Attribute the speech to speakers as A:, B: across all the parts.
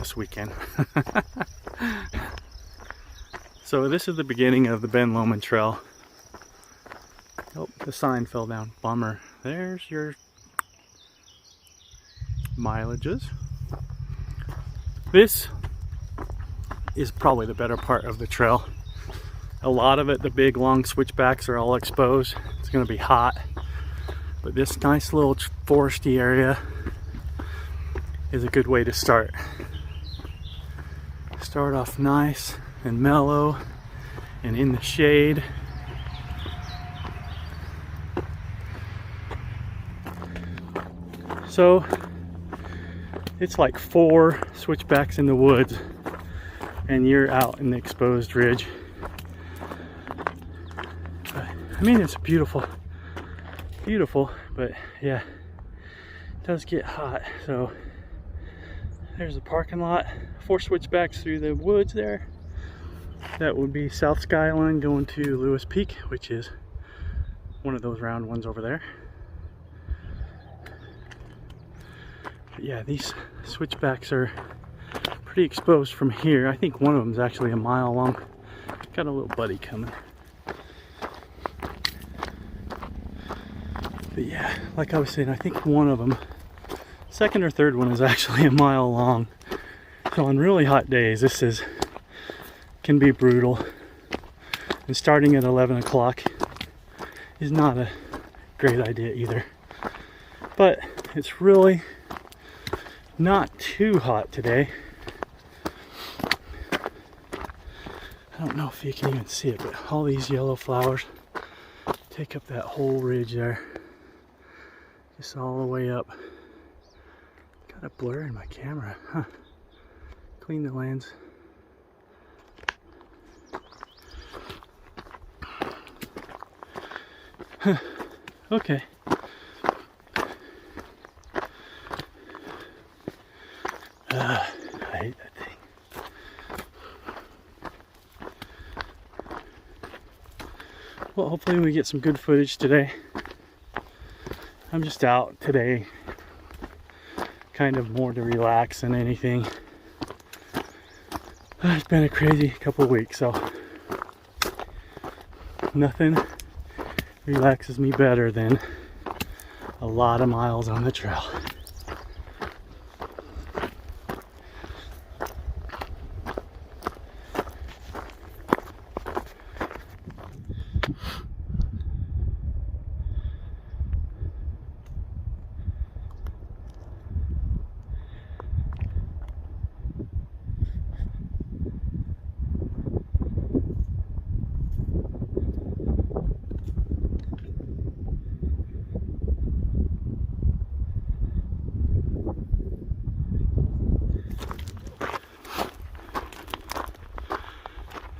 A: this weekend. So this is the beginning of the Ben Lomond Trail. Oh, the sign fell down. Bummer. There's your mileages. This is probably the better part of the trail. A lot of it, the big long switchbacks, are all exposed. It's going to be hot. But this nice little foresty area is a good way to start. Start off nice and mellow and in the shade. So it's like 4 switchbacks in the woods and you're out in the exposed ridge. But, I mean, it's beautiful, but yeah, it does get hot. So there's the parking lot, 4 switchbacks through the woods there. That would be South Skyline going to Lewis Peak, which is one of those round ones over there. But yeah, these switchbacks are pretty exposed from here. I think one of them is actually a mile long. Got a little buddy coming. But yeah, like I was saying, I think one of them, second or third one, is actually a mile long. So on really hot days, this can be brutal. And starting at 11 o'clock is not a great idea either. But it's really not too hot today. I don't know if you can even see it, but all these yellow flowers take up that whole ridge there. Just all the way up. Got a blur in my camera, huh? Clean the lens. Huh. Okay. I hate that thing. Well, hopefully we get some good footage today. I'm just out today, kind of more to relax than anything. It's been a crazy couple of weeks, so nothing relaxes me better than a lot of miles on the trail.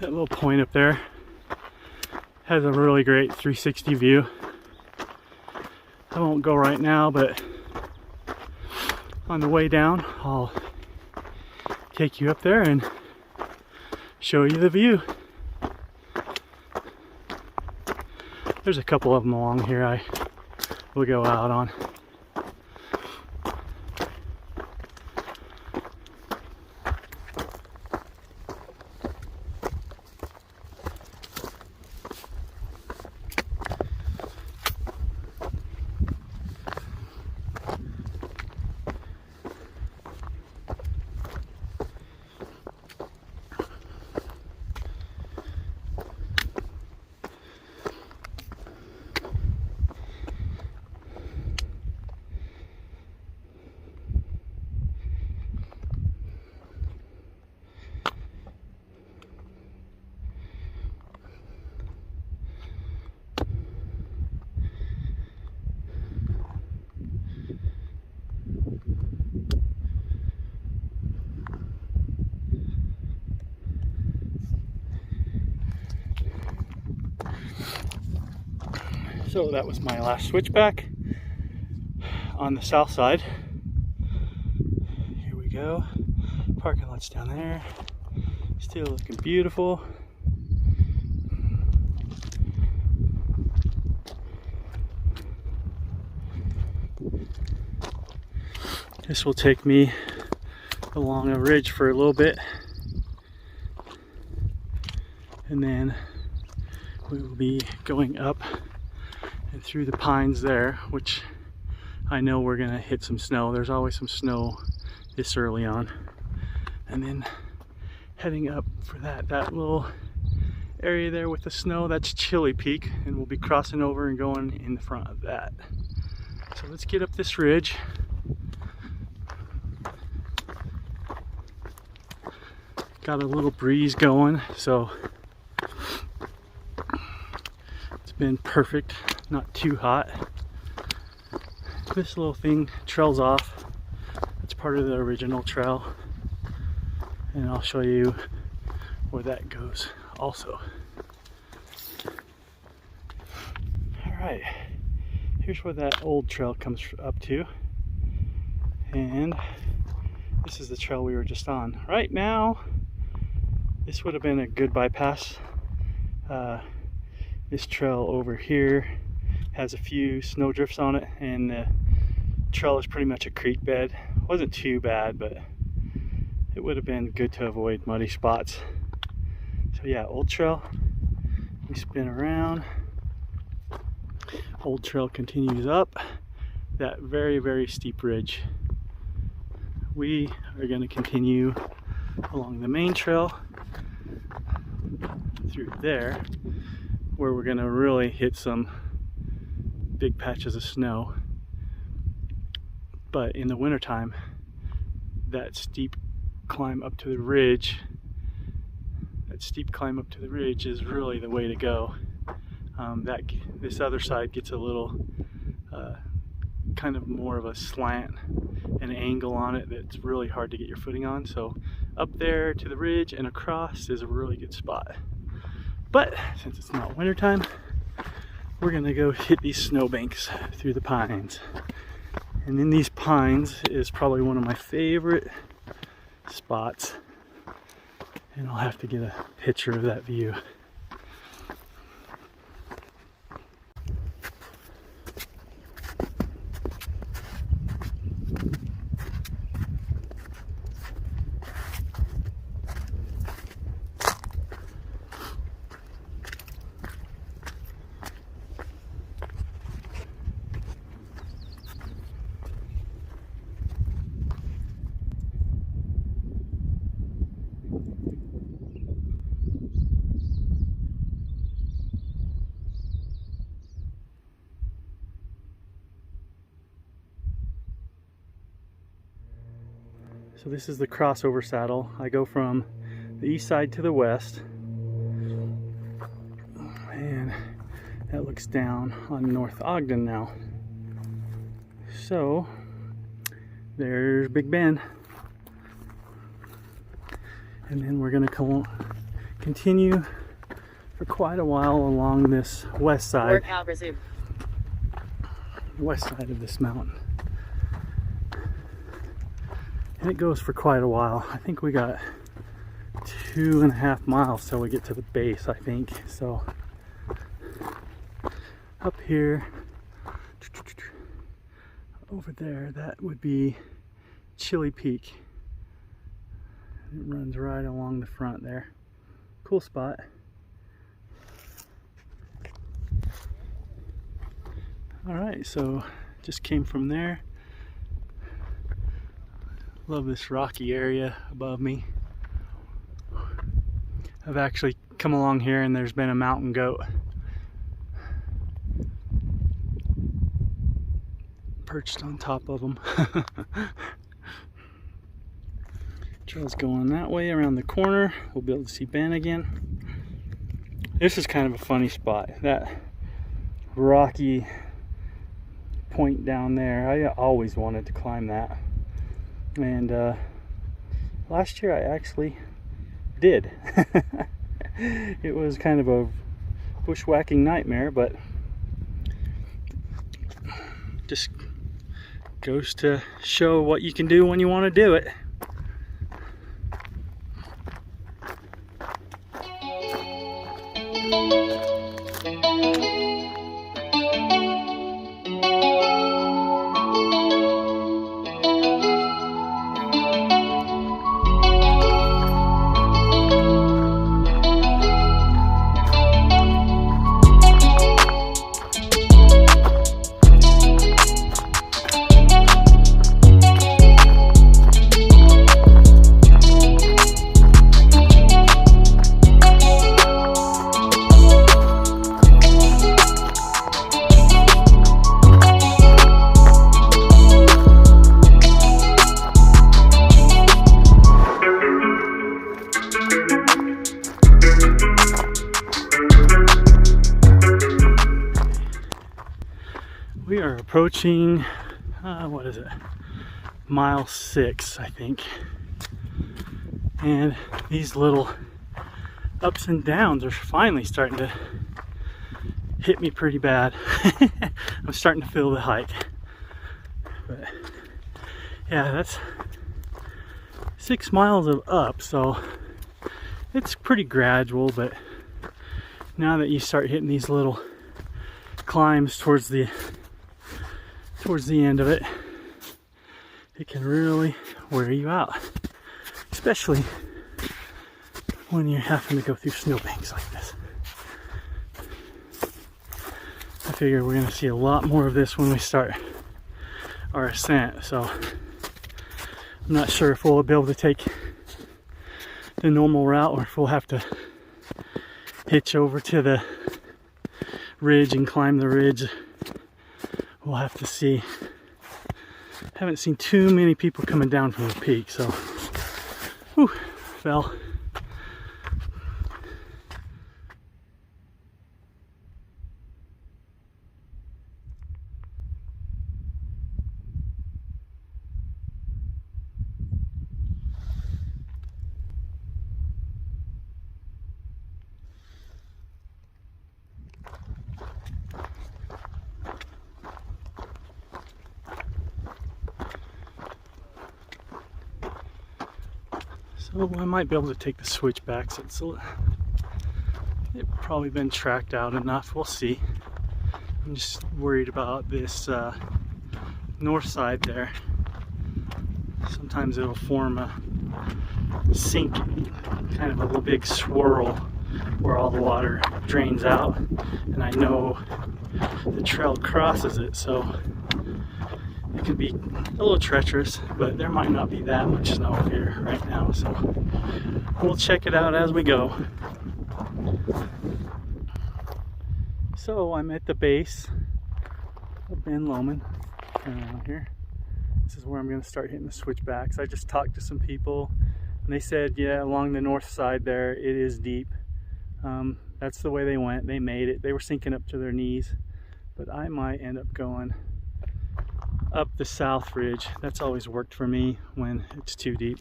A: That little point up there has a really great 360 view. I won't go right now, but on the way down, I'll take you up there and show you the view. There's a couple of them along here I will go out on. So that was my last switchback on the south side. Here we go. Parking lot's down there. Still looking beautiful. This will take me along a ridge for a little bit, and then we will be going up and through the pines there, which I know we're gonna hit some snow. There's always some snow this early on. And then heading up for that little area there with the snow, that's Chili Peak, and we'll be crossing over and going in the front of that. So let's get up this ridge. Got a little breeze going, so it's been perfect, not too hot. This little thing trails off. It's part of the original trail, and I'll show you where that goes also. All right, here's where that old trail comes up to, and this is the trail we were just on. Right now, this would have been a good bypass. This trail over here has a few snowdrifts on it, and the trail is pretty much a creek bed. Wasn't too bad, but it would have been good to avoid muddy spots. So yeah, old trail, we spin around. Old trail continues up that very, very steep ridge. We are going to continue along the main trail through there, where we're going to really hit some big patches of snow. But in the wintertime, that steep climb up to the ridge, is really the way to go. This other side gets a little kind of more of a slant and angle on it that's really hard to get your footing on. So up there to the ridge and across is a really good spot. But since it's not wintertime, we're gonna go hit these snowbanks through the pines. And in these pines is probably one of my favorite spots. And I'll have to get a picture of that view. So this is the crossover saddle. I go from the east side to the west, and that looks down on North Ogden now. So there's Big Ben, and then we're gonna continue for quite a while along this west side.
B: Workout resumed.
A: West side of this mountain. And it goes for quite a while. I think we got 2.5 miles till we get to the base, I think. So up here, over there, that would be Chili Peak. It runs right along the front there. Cool spot. All right, so just came from there. Love this rocky area above me. I've actually come along here and there's been a mountain goat perched on top of them. Trail's going that way around the corner. We'll be able to see Ben again. This is kind of a funny spot. That rocky point down there, I always wanted to climb that. And last year I actually did. It was kind of a bushwhacking nightmare, but just goes to show what you can do when you want to do it. We are approaching, what is it? Mile 6, I think. And these little ups and downs are finally starting to hit me pretty bad. I'm starting to feel the hike. But yeah, that's 6 miles of up, so it's pretty gradual, but now that you start hitting these little climbs towards the end of it, it can really wear you out, especially when you're having to go through snowbanks like this. I figure we're going to see a lot more of this when we start our ascent, so I'm not sure if we'll be able to take the normal route or if we'll have to hitch over to the ridge and climb the ridge. We'll have to see. Haven't seen too many people coming down from the peak, so whew, fell. So I might be able to take the switchbacks. It's probably been tracked out enough. We'll see. I'm just worried about this north side there. Sometimes it'll form a sink, kind of a little big swirl where all the water drains out, and I know the trail crosses it, so it can be a little treacherous, but there might not be that much snow here right now, so we'll check it out as we go. So I'm at the base of Ben Lomond here. This is where I'm going to start hitting the switchbacks. I just talked to some people and they said, yeah, along the north side there it is deep. That's the way they went. They made it. They were sinking up to their knees, but I might end up going up the south ridge. That's always worked for me when it's too deep.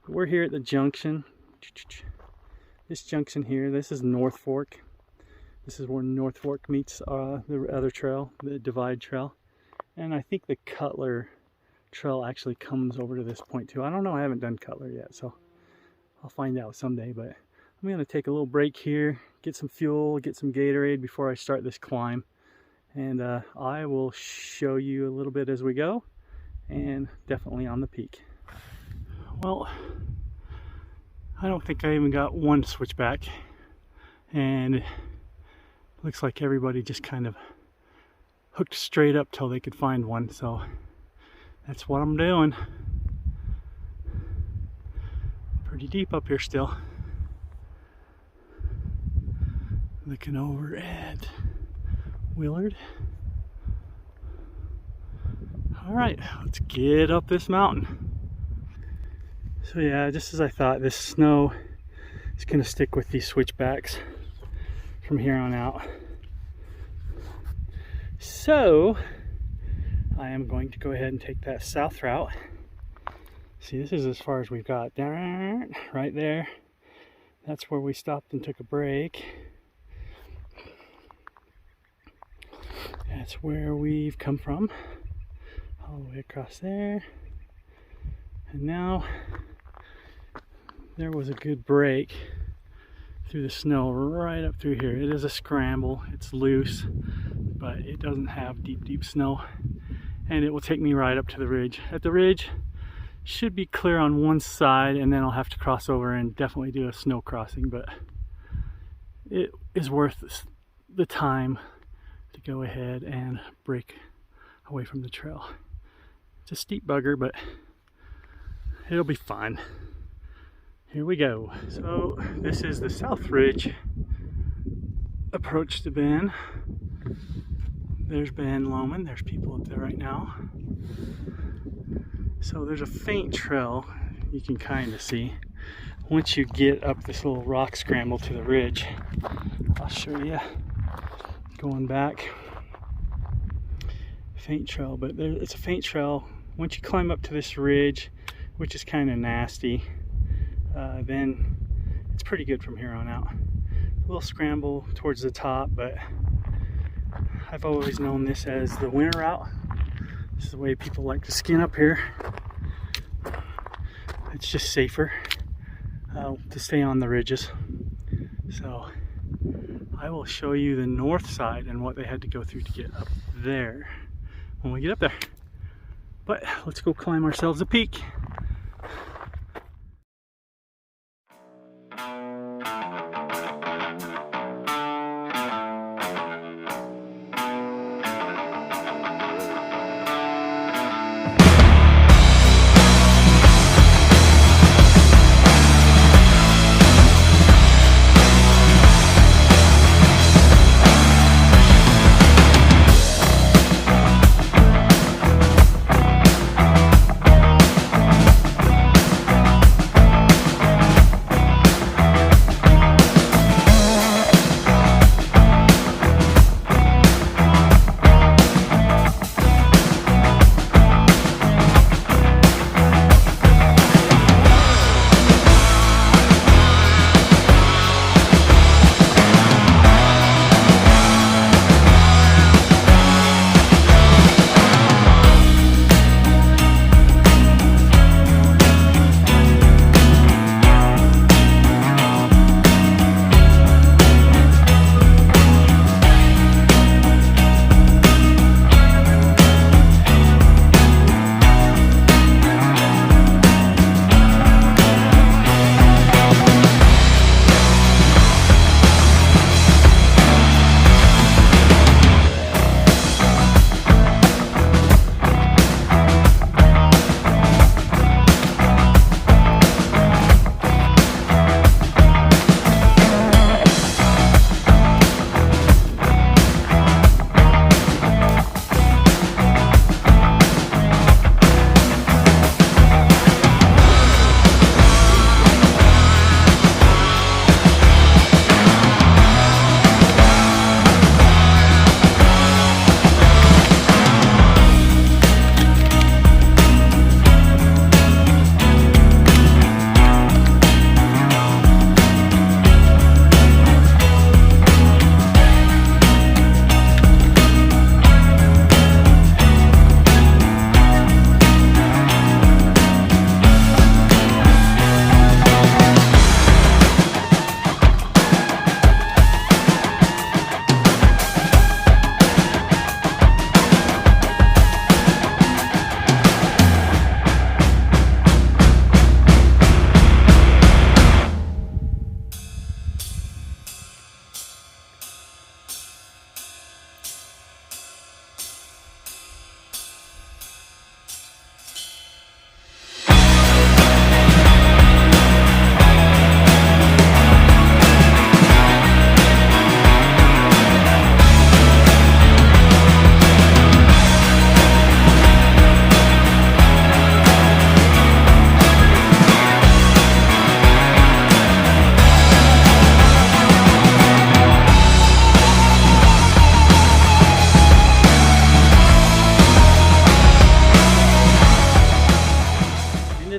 A: But we're here at the junction. This junction here, this is North Fork. This is where North Fork meets the other trail, the Divide Trail. And I think the Cutler Trail actually comes over to this point too. I don't know, I haven't done Cutler yet, so I'll find out someday. But I'm gonna take a little break here, get some fuel, get some Gatorade before I start this climb. And I will show you a little bit as we go, and definitely on the peak. Well, I don't think I even got one switchback, and it looks like everybody just kind of hooked straight up till they could find one, so that's what I'm doing. Pretty deep up here still. Looking over at Willard. All right, let's get up this mountain. So yeah, just as I thought, this snow is going to stick with these switchbacks from here on out. So I am going to go ahead and take that south route. See, this is as far as we've got. Right there. That's where we stopped and took a break. That's where we've come from, all the way across there. And now there was a good break through the snow right up through here. It is a scramble, it's loose, but it doesn't have deep snow, and it will take me right up to the ridge. At the ridge, should be clear on one side, and then I'll have to cross over and definitely do a snow crossing, but it is worth the time to go ahead and break away from the trail. It's a steep bugger, but it'll be fun. Here we go. So this is the South Ridge approach to Ben. There's Ben Lomond. There's people up there right now. So there's a faint trail you can kind of see. Once you get up this little rock scramble to the ridge, I'll show you. Going back, faint trail, but it's a faint trail. Once you climb up to this ridge, which is kind of nasty, then it's pretty good from here on out. A little scramble towards the top, but I've always known this as the winter route. This is the way people like to skin up here. It's just safer to stay on the ridges. So I will show you the north side and what they had to go through to get up there when we get up there. But let's go climb ourselves a peak.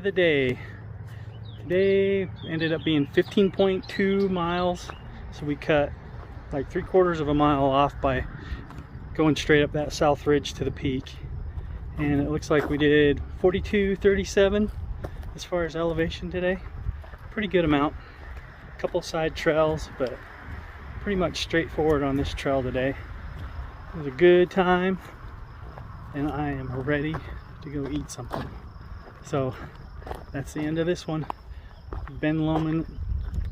A: The day today ended up being 15.2 miles, so we cut like 3/4 of a mile off by going straight up that south ridge to the peak, and it looks like we did 42.37 as far as elevation today. Pretty good amount. A couple side trails, but pretty much straightforward on this trail today. It was a good time, and I am ready to go eat something. So that's the end of this one. Ben Lomond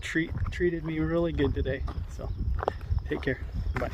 A: treated me really good today. So take care. Bye.